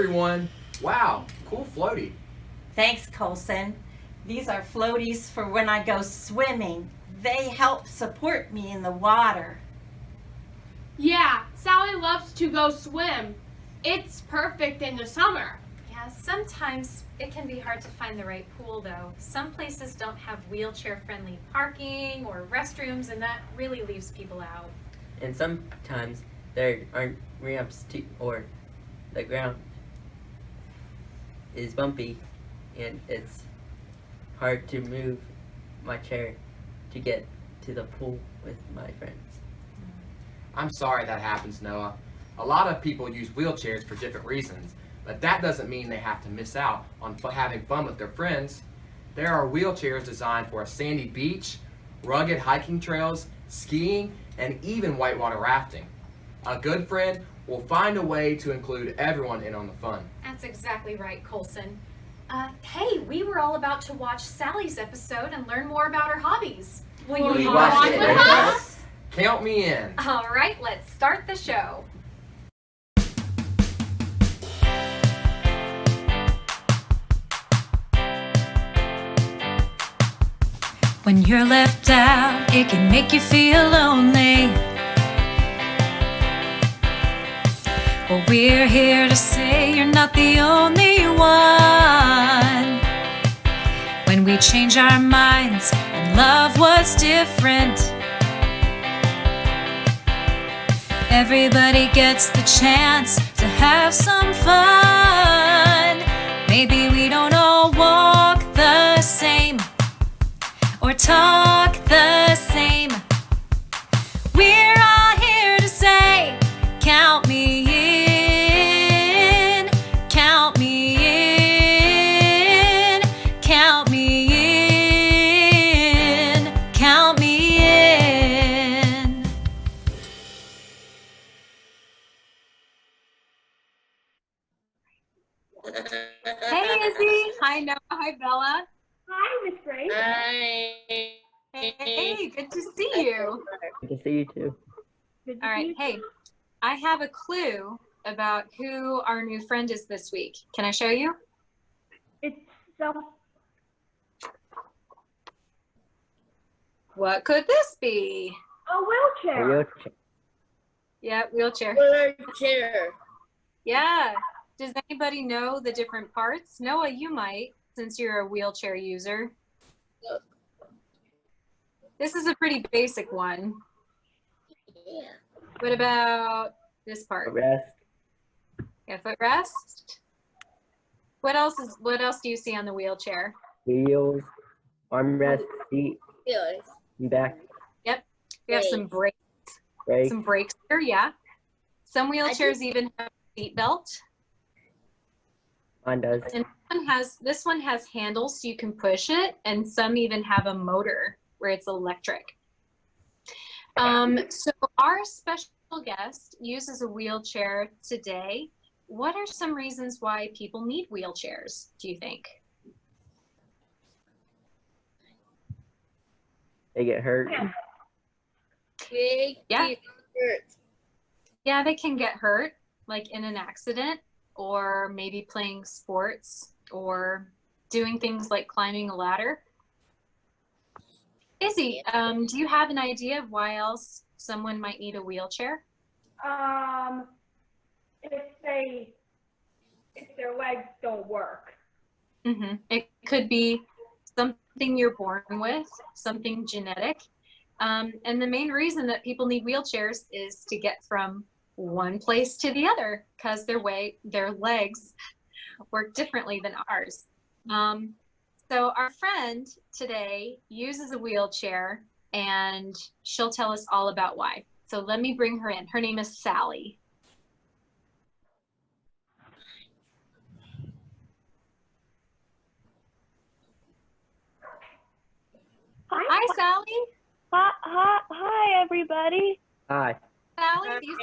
everyone. Wow, cool floaty. Thanks, Colson. These are floaties for when I go swimming. They help support me in the water. Yeah, Sally loves to go swim. It's perfect in the summer. Yeah, sometimes it can be hard to find the right pool though. Some places don't have wheelchair-friendly parking or restrooms, and that really leaves people out. And sometimes there aren't ramps or the ground is bumpy and it's hard to move my chair to get to the pool with my friends. I'm sorry that happens, Noah. A lot of people use wheelchairs for different reasons, but that doesn't mean they have to miss out on having fun with their friends. There are wheelchairs designed for a sandy beach, rugged hiking trails, skiing, and even whitewater rafting. A good friend will find a way to include everyone in on the fun. That's exactly right, Colson. Hey, we were all about to watch Sally's episode and learn more about her hobbies. Will you you watch watch it with with us? us? Count me in. All right, let's start the show. When you're left out, it can make you feel lonely. Well, we're here to say you're not the only one. When we change our minds and love what's different, everybody gets the chance to have some fun. Maybe we don't all walk the same or talk the same. We're all here to say, count me in, count me in, count me in, count me in. Hey, Izzy. Hi, Noah. Hi, Bella. Hi, Miss Grace. Hey, good to see you. Good to see you too. All right. Hey, I have a clue about who our new friend is this week. Can I show you? It's What could this be? a wheelchair. Wheelchair. Yeah, wheelchair. Wheelchair. Yeah. Does anybody know the different parts? Noah, you might, since you're a wheelchair user. This is a pretty basic one. Yeah. What about this part? Rest. Yeah, footrest. What else do you see on the wheelchair? Wheels. Armrest. Seat. Feelings. And back. Yep. We have some brakes. Brake. Some brakes here, yeah. Some wheelchairs even have a seat belt. Mine does. And this one has handles so you can push it, and some even have a motor where it's electric. So our special guest uses a wheelchair today. What are some reasons why people need wheelchairs, do you think? They get hurt. Big Yeah. hurt. Yeah, they can get hurt, like in an accident, or maybe playing sports, or doing things like climbing a ladder. Izzy, do you have an idea of why else someone might need a wheelchair? If their legs don't work. Mm-hmm. It could be something you're born with, something genetic. And the main reason that people need wheelchairs is to get from one place to the other because their legs work differently than ours. So our friend today uses a wheelchair and she'll tell us all about why. So let me bring her in. Her name is Sally. Hi, Sally. Hi, everybody. Hi. Sally,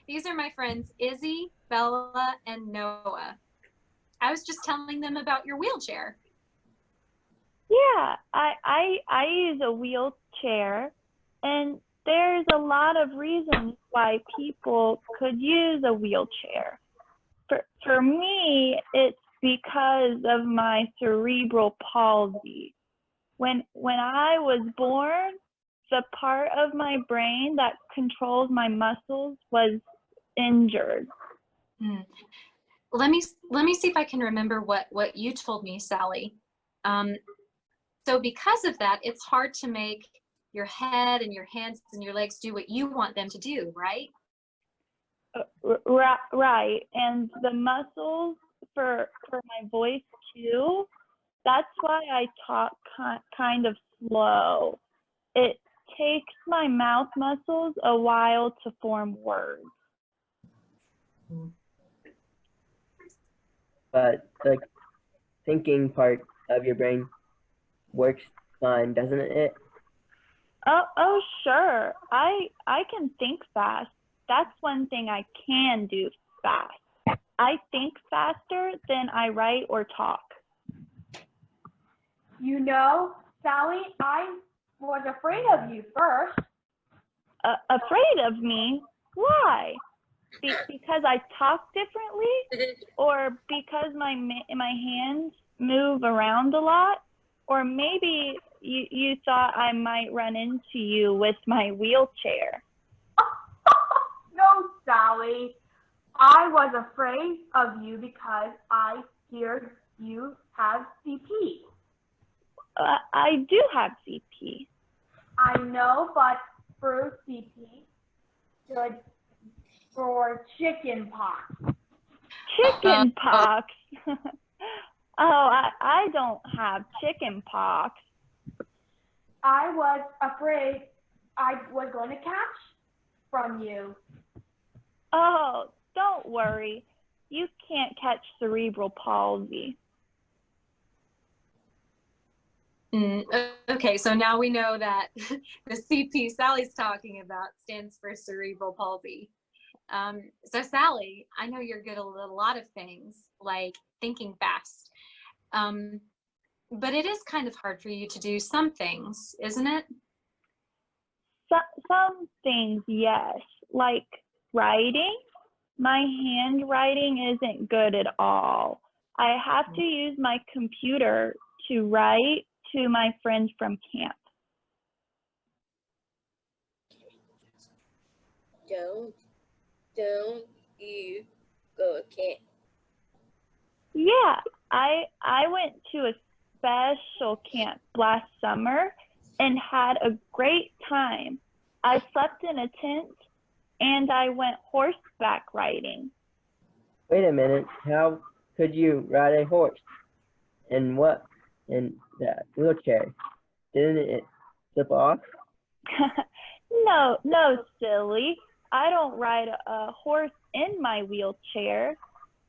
these are my friends Izzy, Bella, and Noah. I was just telling them about your wheelchair. Yeah, I use a wheelchair, and there's a lot of reasons why people could use a wheelchair. For me, it's because of my cerebral palsy. When I was born, the part of my brain that controls my muscles was injured. Let me see if I can remember what you told me, Sally. So because of that, it's hard to make your head and your hands and your legs do what you want them to do, right? Right, and the muscles for my voice too. That's why I talk kind of slow. It takes my mouth muscles a while to form words. But the thinking part of your brain works fine, doesn't it? Oh, sure. I can think fast. That's one thing I can do fast. I think faster than I write or talk. You know, Sally, I was afraid of you first. Afraid of me? Why? Because I talk differently, or because my hands move around a lot, or maybe you thought I might run into you with my wheelchair. No, Sally. I was afraid of you because I feared you have CP. I do have CP. I know, but for CP stood for chicken pox. Chicken pox? Oh, I don't have chicken pox. I was afraid I was going to catch from you. Oh, don't worry. You can't catch cerebral palsy. Okay, so now we know that the CP Sally's talking about stands for cerebral palsy. So Sally, I know you're good at a lot of things, like thinking fast. But it is kind of hard for you to do some things, isn't it? Some things, yes. Like writing. My handwriting isn't good at all. I have to use my computer to write to my friends from camp. Don't you go to camp? Yeah, I went to a special camp last summer and had a great time. I slept in a tent and I went horseback riding. Wait a minute, how could you ride a horse? And what in that wheelchair? Didn't it slip off? No, silly. I don't ride a horse in my wheelchair.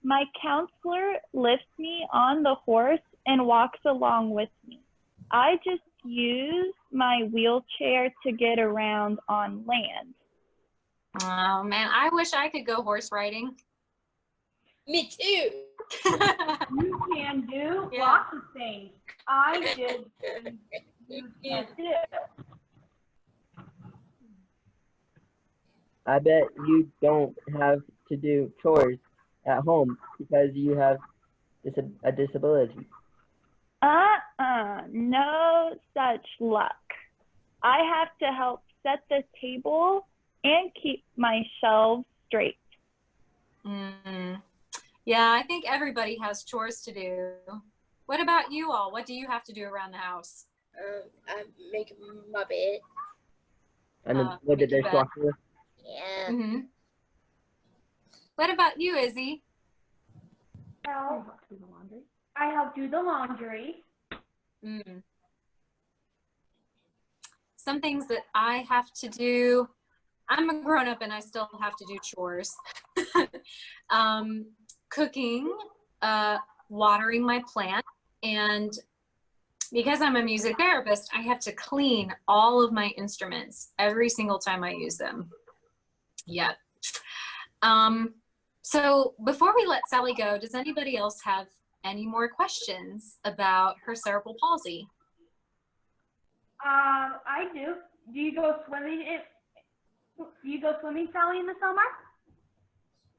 My counselor lifts me on the horse and walks along with me. I just use my wheelchair to get around on land. Oh man, I wish I could go horse riding. Me too. You can do lots of things. I did. You can do. I bet you don't have to do chores at home because you have a disability. No such luck. I have to help set the table and keep my shelves straight. Yeah, I think everybody has chores to do. What about you all? What do you have to do around the house? I make my bed. And what did they swap with? Yeah. What about you, Izzy? I help do the laundry. Some things that I have to do. I'm a grown-up and I still have to do chores. Cooking, watering my plant, and because I'm a music therapist, I have to clean all of my instruments every single time I use them. Yep. So before we let Sally go, does anybody else have any more questions about her cerebral palsy? I do. Do you go swimming, Sally, in the summer?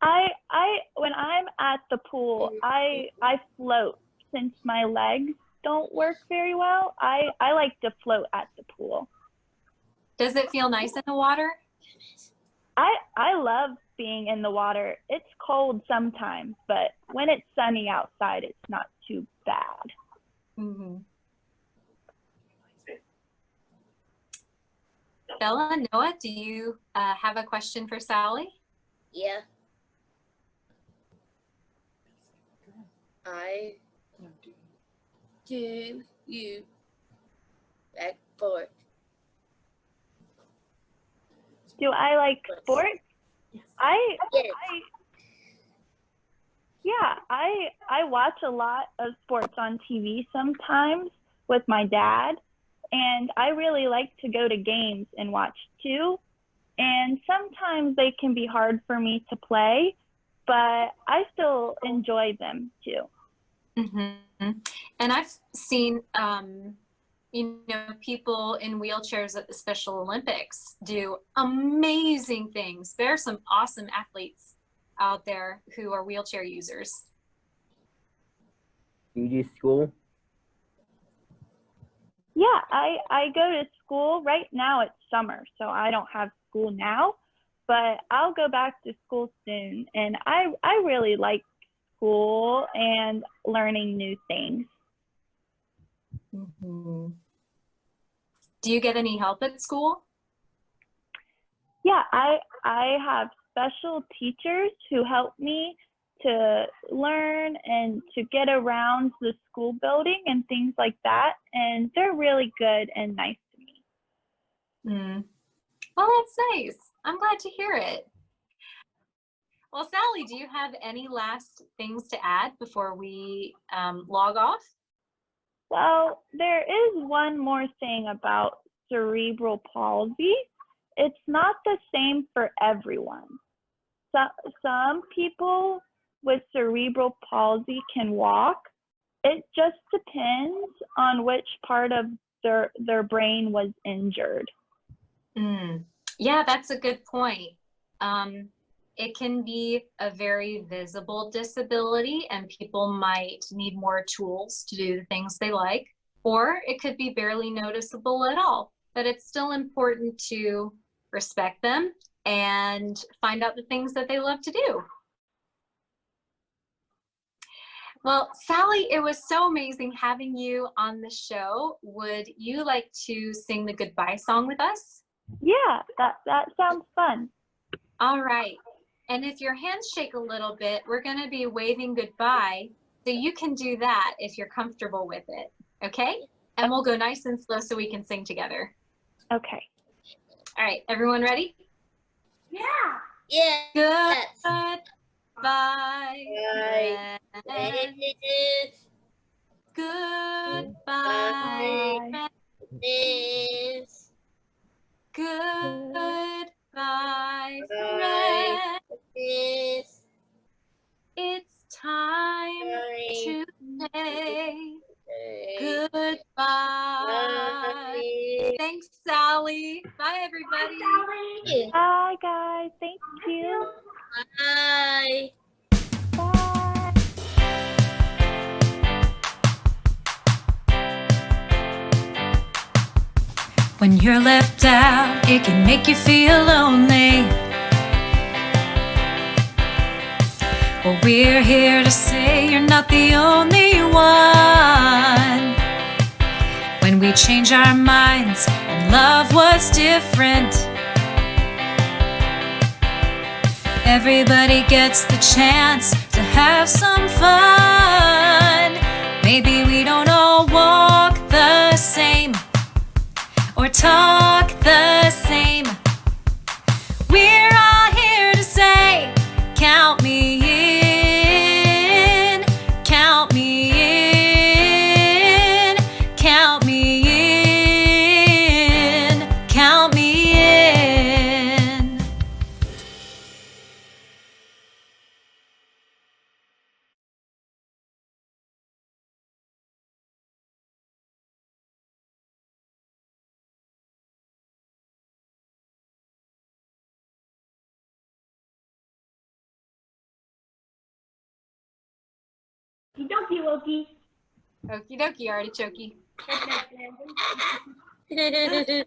When I'm at the pool, I float since my legs don't work very well. I like to float at the pool. Does it feel nice in the water? I love being in the water. It's cold sometimes, but when it's sunny outside, it's not too bad. Mm-hmm. Bella, Noah, do you have a question for Sally? Yeah. I give you back forth. Do I like sports? Yes. I watch a lot of sports on TV sometimes with my dad, and I really like to go to games and watch too. And sometimes they can be hard for me to play, but I still enjoy them too. Mm-hmm. And I've seen, people in wheelchairs at the Special Olympics do amazing things. There are some awesome athletes out there who are wheelchair users. Do you do school? Yeah, I go to school. Right now it's summer, so I don't have school now, but I'll go back to school soon. And I really like school and learning new things. Mm-hmm. Do you get any help at school? Yeah, I have special teachers who help me to learn and to get around the school building and things like that. And they're really good and nice to me. Mm. Well, that's nice. I'm glad to hear it. Well, Sally, do you have any last things to add before we log off? Well, there is one more thing about cerebral palsy. It's not the same for everyone. Some people with cerebral palsy can walk. It just depends on which part of their brain was injured. Mm. Yeah, that's a good point. It can be a very visible disability and people might need more tools to do the things they like, or it could be barely noticeable at all, but it's still important to respect them and find out the things that they love to do. Well, Sally, it was so amazing having you on the show. Would you like to sing the goodbye song with us? Yeah, that sounds fun. All right. And if your hands shake a little bit, we're going to be waving goodbye. So you can do that if you're comfortable with it. Okay? And we'll go nice and slow so we can sing together. Okay. All right. Everyone ready? Yeah. Yes. Goodbye. Bye. Goodbye. Yes. Goodbye, Bye. friend. Yes. It's time to say goodbye. Bye. Thanks, Sally. Bye, everybody. Bye, guys. Thank you. Bye. Bye. When you're left out, it can make you feel lonely. Well, we're here to say you're not the only one. When we change our minds and love was different, everybody gets the chance to have some fun. Maybe we don't all walk the same or talk the same. We're all here to say, count me in, count me in, count me in, count me in. Okie dokie. Okie dokie, artichoke. Good night, Landon.